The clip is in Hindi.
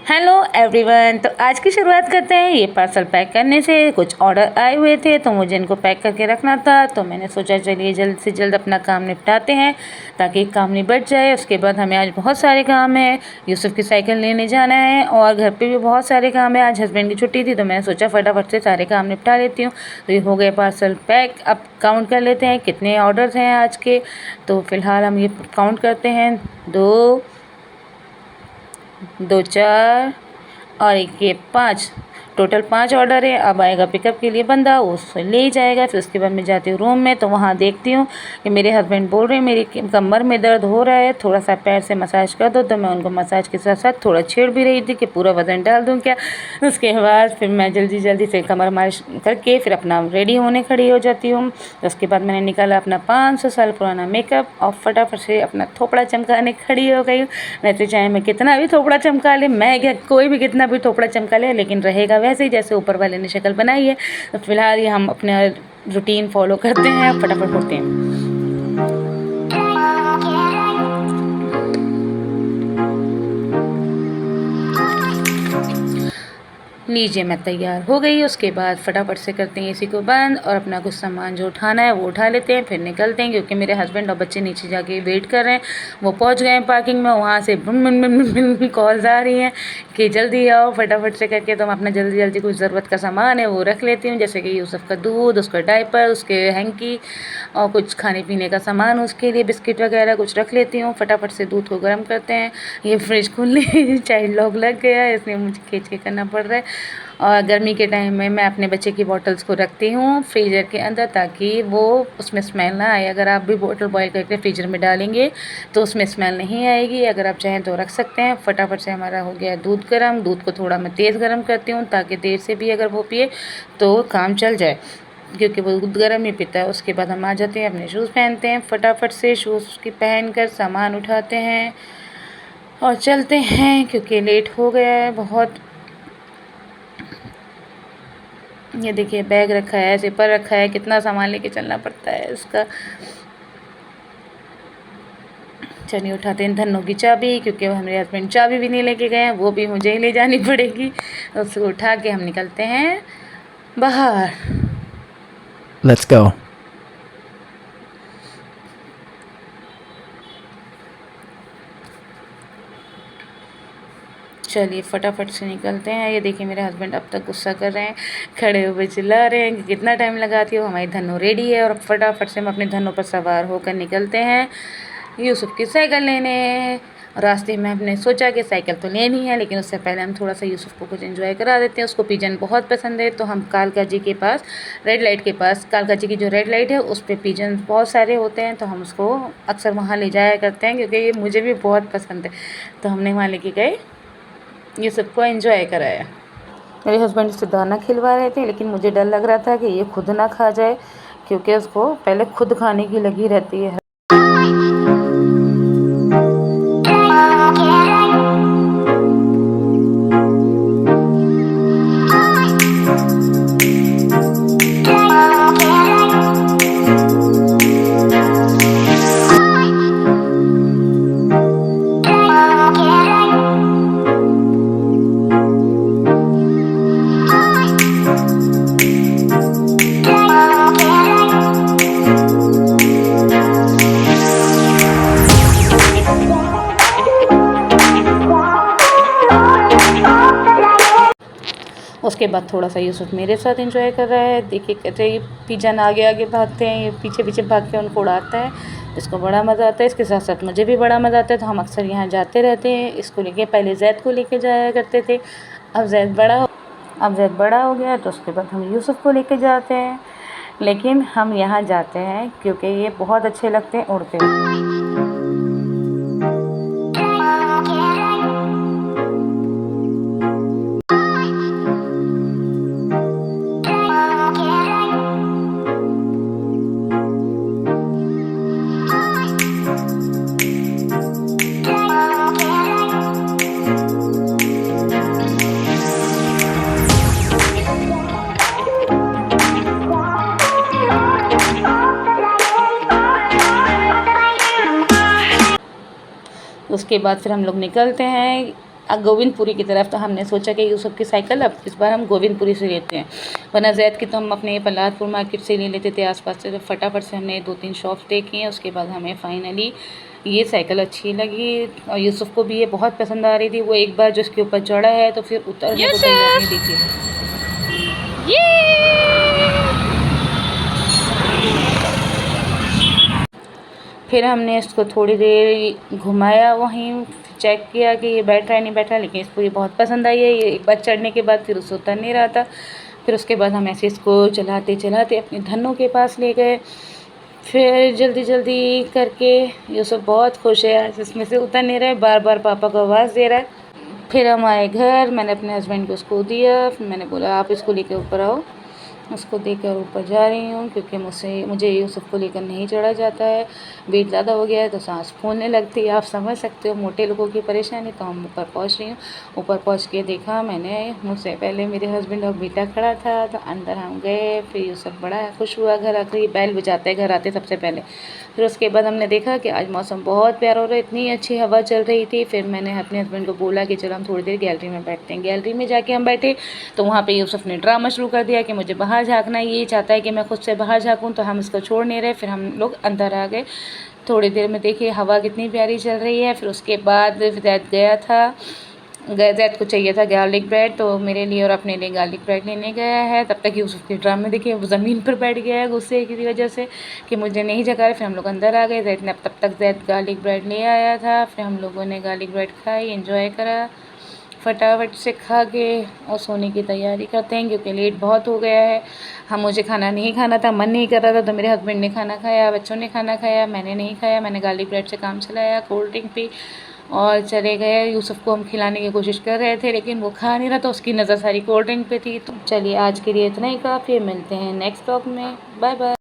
Hello everyone. तो आज की शुरुआत करते हैं ये पार्सल पैक करने से। कुछ ऑर्डर आए हुए थे तो मुझे इनको पैक करके रखना था, तो मैंने सोचा चलिए जल्द से जल्द अपना काम निपटाते हैं ताकि काम निपट जाए। उसके बाद हमें आज बहुत सारे काम है, यूसुफ की साइकिल लेने जाना है और घर पे भी बहुत सारे काम है। आज हस्बैंड की छुट्टी थी तो मैंने सोचा फटाफट से सारे काम निपटा लेती हूँ। तो ये हो गए पार्सल पैक। अब काउंट कर लेते हैं कितने ऑर्डर्स हैं आज के। तो फ़िलहाल हम ये काउंट करते हैं, 2 2 4 और एक ये 5, टोटल 5 ऑर्डर है। अब आएगा पिकअप के लिए बंदा, वो उससे ले ही जाएगा। फिर उसके बाद मैं जाती हूँ रूम में, तो वहाँ देखती हूँ कि मेरे हस्बैंड बोल रहे हैं मेरी कमर में दर्द हो रहा है, थोड़ा सा पैर से मसाज कर दो। तो मैं उनको मसाज के साथ साथ थोड़ा छेड़ भी रही थी कि पूरा वज़न डाल दूँ क्या। उसके बाद फिर मैं जल्दी से कमर मालिश करके फिर अपना रेडी होने खड़ी हो जाती हूँ। तो उसके बाद मैंने निकाला अपना 500 साल पुराना मेकअप और फटाफट से अपना थोपड़ा चमकाने खड़ी हो गई। वैसे चाहे मैं कितना भी थोपड़ा चमका ले, मैं क्या कोई भी कितना भी थोपड़ा चमका ले, लेकिन रहेगा वैसे ही जैसे ऊपर वाले ने शक्ल बनाई है। तो फिलहाल ये हम अपना रूटीन फॉलो करते हैं, फटाफट होते हैं। लीजिए मैं तैयार हो गई। उसके बाद फटाफट से करते हैं इसी को बंद और अपना कुछ सामान जो उठाना है वो उठा लेते हैं, फिर निकलते हैं क्योंकि मेरे हस्बैंड और बच्चे नीचे जाके वेट कर रहे हैं। वो पहुंच गए हैं पार्किंग में, वहाँ से बुन कॉल्स आ रही हैं कि जल्दी आओ फटाफट से करके। तो मैं अपना जल्दी कुछ ज़रूरत का सामान है वो रख लेती हूँ, जैसे कि यूसुफ का दूध, उसका डायपर, उसके हैंकी और कुछ खाने पीने का सामान उसके लिए बिस्किट वगैरह कुछ रख लेती हूँ। फटाफट से दूध को गर्म करते हैं। ये फ्रिज खुलने चाइल्ड लॉक लग गया है, इसलिए मुझे खींच के करना पड़ रहा है। और गर्मी के टाइम में मैं अपने बच्चे की बॉटल्स को रखती हूँ फ्रीज़र के अंदर ताकि वो उसमें स्मेल ना आए। अगर आप भी बॉटल बॉयल करके फ्रीज़र में डालेंगे तो उसमें स्मेल नहीं आएगी। अगर आप चाहें तो रख सकते हैं। फटाफट से हमारा हो गया दूध गर्म। दूध को थोड़ा मैं तेज़ गर्म करती हूँ ताकि देर से भी अगर वो पिए तो काम चल जाए, क्योंकि वो दूध गर्म ही पीता है। उसके बाद हम आ जाते हैं, अपने शूज़ पहनते हैं। फटाफट से शूज़ की पहन कर सामान उठाते हैं और चलते हैं क्योंकि लेट हो गया है बहुत। ये देखिए बैग रखा है, ज़िपर रखा है, कितना सामान लेके चलना पड़ता है इसका। चलिए उठाते हैं धन्नो की चाबी, क्योंकि हमारे हस्बैंड चाबी भी नहीं लेके गए हैं, वो भी मुझे ही ले जानी पड़ेगी। उसको उठा के हम निकलते हैं बाहर। Let's go. चलिए फटाफट से निकलते हैं। ये देखिए मेरे हस्बैंड अब तक गुस्सा कर रहे हैं, खड़े हुए चिल्ला रहे हैं कि कितना टाइम लगाती हो, हमारी धन्नो रेडी है। और फटाफट से हम अपने धन्नो पर सवार होकर निकलते हैं यूसुफ की साइकिल लेने। रास्ते में हमने सोचा कि साइकिल तो लेनी है, लेकिन उससे पहले हम थोड़ा सा यूसुफ को कुछ एंजॉय करा देते हैं। उसको पिजन बहुत पसंद है, तो हम कालका जी के पास रेड लाइट के पास, कालका जी की जो रेड लाइट है उस पर पिजन बहुत सारे होते हैं, तो हम उसको अक्सर वहाँ ले जाया करते हैं क्योंकि ये मुझे भी बहुत पसंद है। तो हमने वहाँ लेके गए, ये सबको एंजॉय कराया। मेरे हस्बैंड इससे दाना खिलवा रहे थे, लेकिन मुझे डर लग रहा था कि ये खुद ना खा जाए, क्योंकि उसको पहले खुद खाने की लगी रहती है। उसके बाद थोड़ा सा यूसुफ मेरे साथ एंजॉय कर रहा है। देखिए कैसे ये पिजन आगे आगे भागते हैं, ये पीछे पीछे भाग के उनको उड़ाता है, इसको बड़ा मज़ा आता है। इसके साथ साथ मुझे भी बड़ा मज़ा आता है, तो हम अक्सर यहाँ जाते रहते हैं। इसको लेके पहले जैद को लेके जाया करते थे, अब जैद बड़ा हो गया, तो उसके बाद हम यूसुफ को लेके जाते हैं। लेकिन हम यहाँ जाते हैं क्योंकि ये बहुत अच्छे लगते हैं उड़ते हुए। उसके बाद फिर हम लोग निकलते हैं गोविंदपुरी की तरफ। तो हमने सोचा कि यूसुफ की साइकिल अब इस बार हम गोविंदपुरी से लेते हैं, वरना जैद की तो हम अपने प्रहलादपुर मार्केट से ले लेते थे आसपास से। तो फटाफट से हमने 2-3 शॉप देखी हैं, उसके बाद हमें फाइनली ये साइकिल अच्छी लगी और यूसुफ को भी ये बहुत पसंद आ रही थी। वो एक बार जो इसके ऊपर चढ़ा है तो फिर उतरने को तैयार नहीं दिखी। फिर हमने इसको थोड़ी देर घुमाया, वहीं चेक किया कि ये बैठ रहा है नहीं बैठ रहा, लेकिन इसको ये बहुत पसंद आई है। ये एक बार चढ़ने के बाद फिर उससे उतर नहीं रहा था। फिर उसके बाद हम ऐसे इसको चलाते चलाते अपने धन्नों के पास ले गए। फिर जल्दी जल्दी करके यूसुफ बहुत खुश है, आज इसमें से उतर नहीं रहा है, बार बार पापा को आवाज़ दे रहा है। फिर हम आए घर, मैंने अपने हस्बैंड को उसको दिया, फिर मैंने बोला आप इसको लेकर ऊपर आओ। उसको देकर ऊपर जा रही हूँ क्योंकि मुझे यूसुफ को लेकर नहीं चढ़ा जाता है, वेट ज़्यादा हो गया है तो सांस फूलने लगती है, आप समझ सकते हो मोटे लोगों की परेशानी। तो हम ऊपर पहुँच रही हूँ। ऊपर पहुँच के देखा मैंने, मुझसे पहले मेरे हस्बैंड और बेटा खड़ा था। तो अंदर हम गए, फिर यूसुफ बड़ा खुश हुआ घर आकर, बैल बजाते हैं घर आते सबसे पहले। फिर उसके बाद हमने देखा कि आज मौसम बहुत प्यारा हो रहा है, इतनी अच्छी हवा चल रही थी। फिर मैंने अपने हस्बैंड को बोला कि चलो हम थोड़ी देर गैलरी में बैठते हैं। गैलरी में जाके हम बैठे तो वहाँ पे यूसुफ ने ड्रामा शुरू कर दिया कि मुझे बाहर झाँकना है, ये चाहता है कि मैं खुद से बाहर झाँकूँ। तो हम इसको छोड़ नहीं रहे, फिर हम लोग अंदर आ गए। थोड़ी देर में देखिए हवा कितनी प्यारी चल रही है। फिर उसके बाद जैद गया था, जैद को चाहिए था गार्लिक ब्रेड, तो मेरे लिए और अपने लिए गार्लिक ब्रेड लेने गया है। तब तक यूसुफ के ड्रामे देखिए, वो ज़मीन पर बैठ गया है गुस्से की वजह से कि मुझे नहीं जगा रहे। फिर हम लोग अंदर आ गए, जैद ने तब तक जैद गार्लिक ब्रेड ले आया था। फिर हम लोगों ने गार्लिक ब्रेड खाई, एंजॉय करा, फटाफट से खा के और सोने की तैयारी करते हैं क्योंकि लेट बहुत हो गया है। मुझे खाना नहीं खाना था, मन नहीं कर रहा था, तो मेरे हस्बैंड ने खाना खाया, बच्चों ने खाना खाया, मैंने नहीं खाया। मैंने गार्लिक ब्रेड से काम चलाया, कोल्ड ड्रिंक पी और चले गए। यूसुफ को हम खिलाने की कोशिश कर रहे थे लेकिन वो खा नहीं रहा था, उसकी नज़र सारी कोल्ड ड्रिंक पे थी। तो चलिए आज के लिए इतना ही काफ़ी है, मिलते हैं नेक्स्ट ब्लॉग में, बाय बाय।